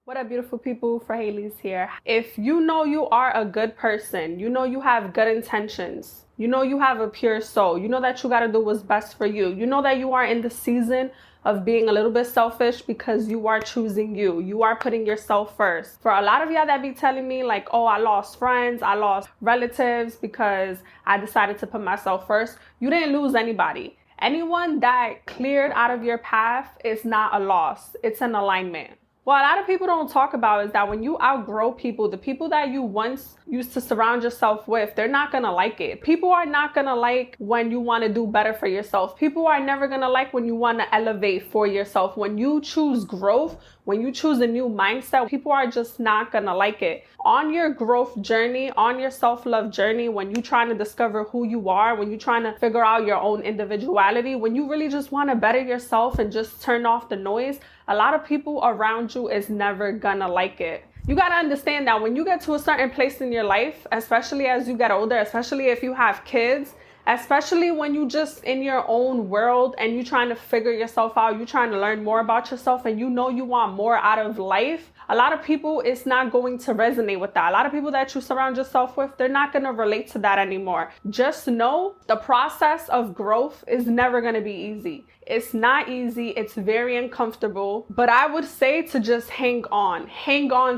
What up, beautiful people? For Haley's here. If you know you are a good person, you know you have good intentions, you know you have a pure soul, you know that you got to do what's best for you, you know that you are in the season of being a little bit selfish because you are choosing you. You are putting yourself first. For a lot of y'all that be telling me like, oh, I lost friends, I lost relatives because I decided to put myself first. You didn't lose anybody. Anyone that cleared out of your path is not a loss. It's an alignment. What a lot of people don't talk about is that when you outgrow people, the people that you once used to surround yourself with, they're not going to like it. People are not going to like when you want to do better for yourself. People are never going to like when you want to elevate for yourself. When you choose growth, when you choose a new mindset, people are just not going to like it. On your growth journey, on your self-love journey, when you're trying to discover who you are, when you're trying to figure out your own individuality, when you really just want to better yourself and just turn off the noise, a lot of people around you is never gonna like it. You gotta understand that when you get to a certain place in your life, especially as you get older, especially if you have kids, especially when you just in your own world and you're trying to figure yourself out, you're trying to learn more about yourself and you know you want more out of life, a lot of people, it's not going to resonate with that. A lot of people that you surround yourself with, they're not going to relate to that anymore. Just know the process of growth is never going to be easy. It's not easy. It's very uncomfortable. But I would say to just hang on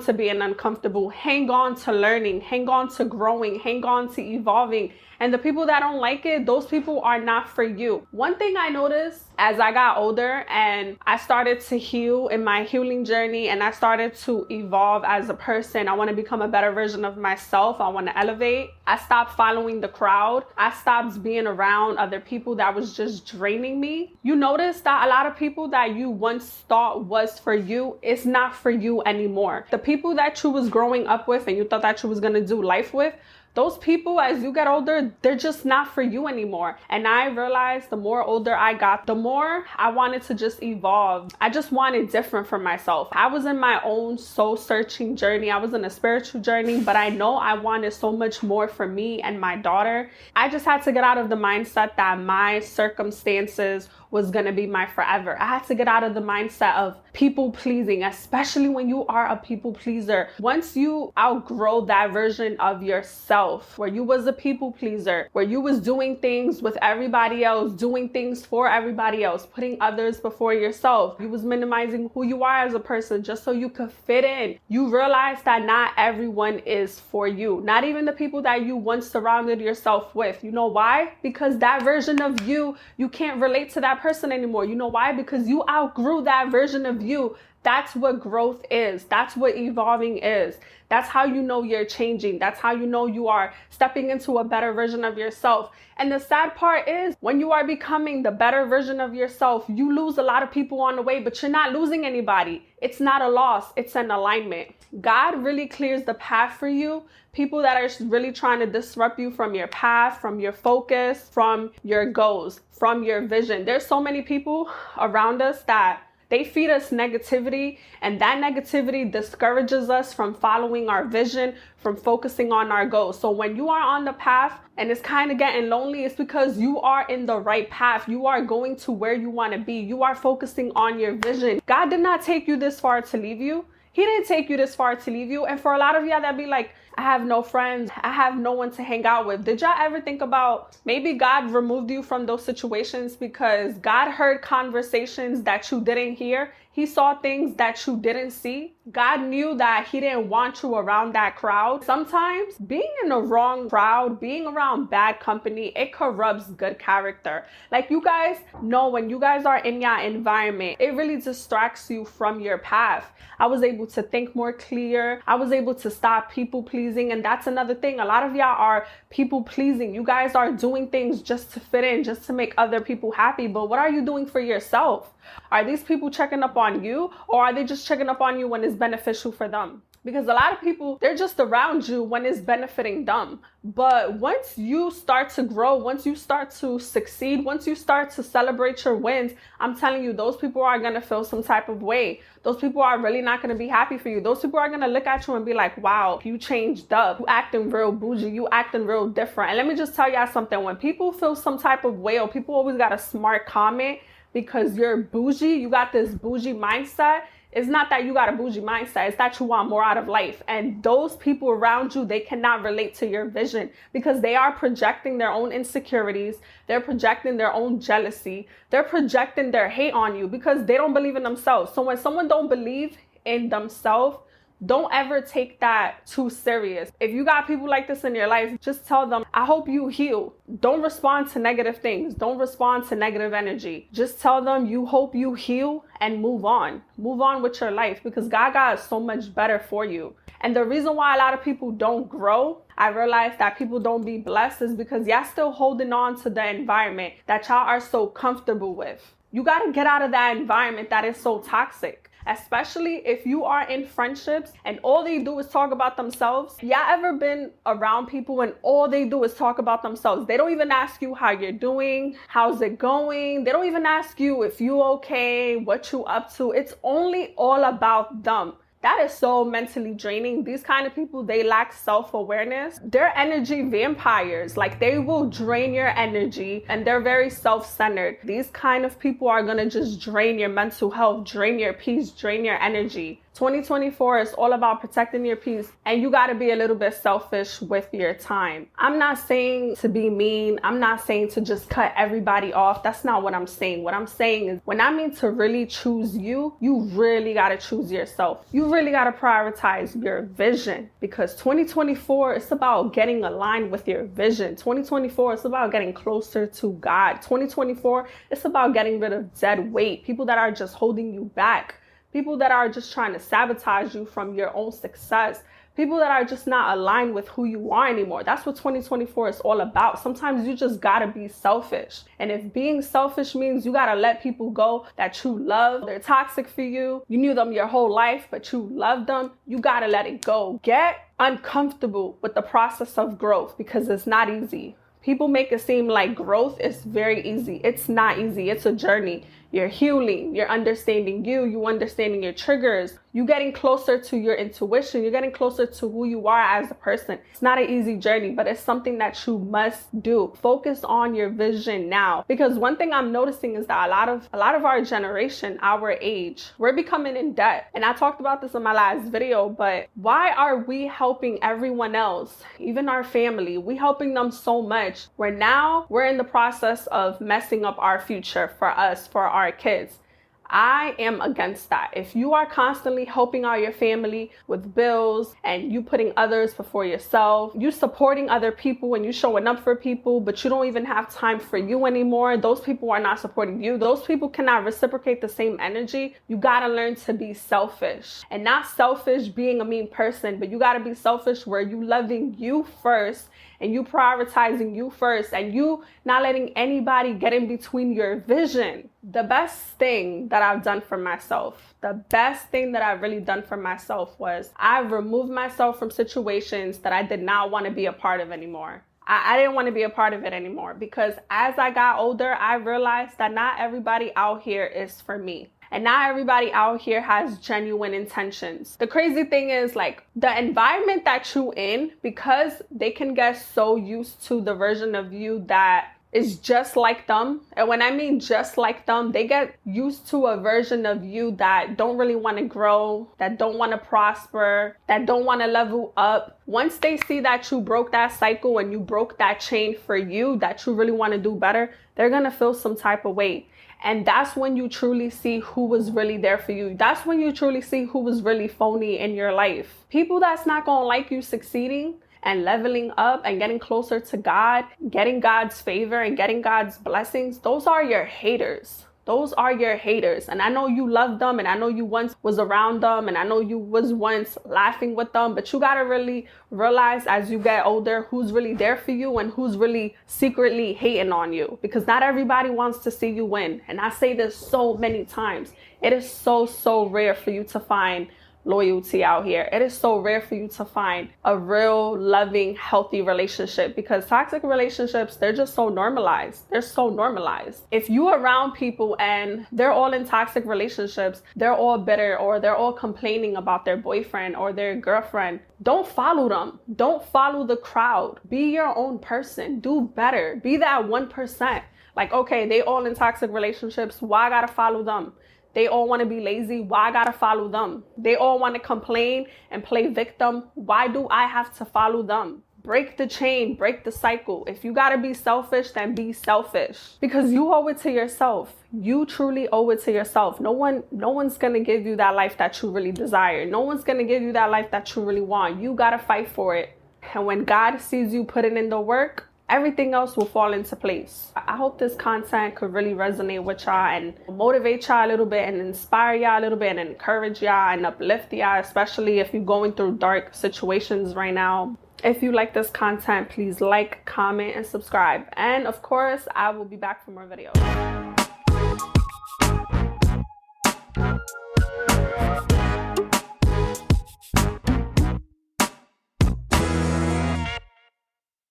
to being uncomfortable, hang on to learning, hang on to growing, hang on to evolving. And the people that don't like it, those people are not for you. One thing I noticed as I got older and I started to heal in my healing journey and I started to evolve as a person, I want to become a better version of myself. I want to elevate. I stopped following the crowd. I stopped being around other people that was just draining me. You notice that a lot of people that you once thought was for you, it's not for you anymore. The people that you was growing up with and you thought that you was going to do life with, those people, as you get older, they're just not for you anymore. And I realized the more older I got, the more I wanted to just evolve. I just wanted different for myself. I was in my own soul searching journey. I was in a spiritual journey, but I know I wanted so much more for me and my daughter. I just had to get out of the mindset that my circumstances was going to be my forever. I had to get out of the mindset of people pleasing, especially when you are a people pleaser. Once you outgrow that version of yourself, where you was a people pleaser, where you was doing things with everybody else, doing things for everybody else, putting others before yourself, you was minimizing who you are as a person just so you could fit in. You realize that not everyone is for you. Not even the people that you once surrounded yourself with. You know why? Because that version of you can't relate to that person anymore. You know why? Because you outgrew that version of you. That's what growth is. That's what evolving is. That's how you know you're changing. That's how you know you are stepping into a better version of yourself. And the sad part is when you are becoming the better version of yourself, you lose a lot of people on the way, but you're not losing anybody. It's not a loss. It's an alignment. God really clears the path for you. People that are really trying to disrupt you from your path, from your focus, from your goals, from your vision. There's so many people around us that they feed us negativity, and that negativity discourages us from following our vision, from focusing on our goals. So when you are on the path and it's kind of getting lonely, it's because you are in the right path. You are going to where you want to be. You are focusing on your vision. God did not take you this far to leave you. He didn't take you this far to leave you. And for a lot of y'all that be like, I have no friends, I have no one to hang out with. Did y'all ever think about maybe God removed you from those situations because God heard conversations that you didn't hear? He saw things that you didn't see. God knew that he didn't want you around that crowd. Sometimes being in the wrong crowd, being around bad company, it corrupts good character. Like you guys know when you guys are in your environment, it really distracts you from your path. I was able to think more clear. I was able to stop people pleasing. And that's another thing. A lot of y'all are people pleasing. You guys are doing things just to fit in, just to make other people happy. But what are you doing for yourself? Are these people checking up on you, or are they just checking up on you when it's beneficial for them? Because a lot of people, they're just around you when it's benefiting them. But once you start to grow, once you start to succeed, once you start to celebrate your wins, I'm telling you, those people are going to feel some type of way. Those people are really not going to be happy for you. Those people are going to look at you and be like, wow, you changed up. You acting real bougie. You acting real different. And let me just tell y'all something. When people feel some type of way, or people always got a smart comment, because you're bougie, you got this bougie mindset. It's not that you got a bougie mindset, it's that you want more out of life. And those people around you, they cannot relate to your vision because they are projecting their own insecurities. They're projecting their own jealousy. They're projecting their hate on you because they don't believe in themselves. So when someone don't believe in themselves, don't ever take that too serious. If you got people like this in your life, just tell them, I hope you heal. Don't respond to negative things. Don't respond to negative energy. Just tell them you hope you heal and move on. Move on with your life because God got so much better for you. And the reason why a lot of people don't grow, I realize that people don't be blessed, is because y'all still holding on to the environment that y'all are so comfortable with. You got to get out of that environment that is so toxic. Especially if you are in friendships and all they do is talk about themselves. Y'all ever been around people and all they do is talk about themselves? They don't even ask you how you're doing, how's it going. They don't even ask you if you okay, what you up to. It's only all about them. That is so mentally draining. These kind of people, they lack self-awareness. They're energy vampires. Like, they will drain your energy and they're very self-centered. These kind of people are gonna just drain your mental health, drain your peace, drain your energy. 2024 is all about protecting your peace, and you got to be a little bit selfish with your time. I'm not saying to be mean. I'm not saying to just cut everybody off. That's not what I'm saying. What I'm saying is, when I mean to really choose you, you really got to choose yourself. You really got to prioritize your vision, because 2024 is about getting aligned with your vision. 2024 is about getting closer to God. 2024 it's about getting rid of dead weight, people that are just holding you back. People that are just trying to sabotage you from your own success. People that are just not aligned with who you are anymore. That's what 2024 is all about. Sometimes you just gotta be selfish. And if being selfish means you gotta let people go that you love, they're toxic for you, you knew them your whole life, but you love them, you gotta let it go. Get uncomfortable with the process of growth, because it's not easy. People make it seem like growth is very easy. It's not easy. It's a journey. You're healing. You're understanding you understanding your triggers. You getting closer to your intuition. You're getting closer to who you are as a person. It's not an easy journey, but it's something that you must do. Focus on your vision now. Because one thing I'm noticing is that a lot of our generation, our age, we're becoming in debt. And I talked about this in my last video, but why are we helping everyone else, even our family? We helping them so much, where now we're in the process of messing up our future for us, for our kids. I am against that. If you are constantly helping out your family with bills and you putting others before yourself, you supporting other people and you showing up for people, but you don't even have time for you anymore, those people are not supporting you. Those people cannot reciprocate the same energy. You gotta learn to be selfish, and not selfish being a mean person, but you gotta be selfish where you loving you first and you prioritizing you first, and you not letting anybody get in between your vision. The best thing that I've done for myself, the best thing that I've really done for myself was I've removed myself from situations that I did not want to be a part of anymore. I didn't want to be a part of it anymore, because as I got older, I realized that not everybody out here is for me. And not everybody out here has genuine intentions. The crazy thing is, like, the environment that you in, because they can get so used to the version of you that is just like them. And when I mean just like them, they get used to a version of you that don't really want to grow, that don't want to prosper, that don't want to level up. Once they see that you broke that cycle and you broke that chain for you, that you really want to do better, they're going to feel some type of way. And that's when you truly see who was really there for you. That's when you truly see who was really phony in your life. People that's not going to like you succeeding and leveling up and getting closer to God, getting God's favor and getting God's blessings, those are your haters. Those are your haters. And I know you love them, and I know you once was around them, and I know you was once laughing with them, but you got to really realize as you get older who's really there for you and who's really secretly hating on you, because not everybody wants to see you win. And I say this so many times. It is so rare for you to find loyalty out here. It is so rare for you to find a real loving, healthy relationship, because toxic relationships, they're just so normalized. They're so normalized. If you around people and they're all in toxic relationships, they're all bitter, or they're all complaining about their boyfriend or their girlfriend, don't follow them. Don't follow the crowd. Be your own person. Do better. Be that 1%. Like, okay, they all in toxic relationships. Why I gotta follow them? They all want to be lazy. Why I gotta follow them? They all want to complain and play victim. Why do I have to follow them? Break the chain, break the cycle. If you gotta be selfish, then be selfish. Because you owe it to yourself. You truly owe it to yourself. No one's gonna give you that life that you really desire. No one's gonna give you that life that you really want. You gotta fight for it. And when God sees you putting in the work, everything else will fall into place. I hope this content could really resonate with y'all and motivate y'all a little bit and inspire y'all a little bit and encourage y'all and uplift y'all, especially if you're going through dark situations right now. If you like this content, please like, comment, and subscribe. And of course, I will be back for more videos.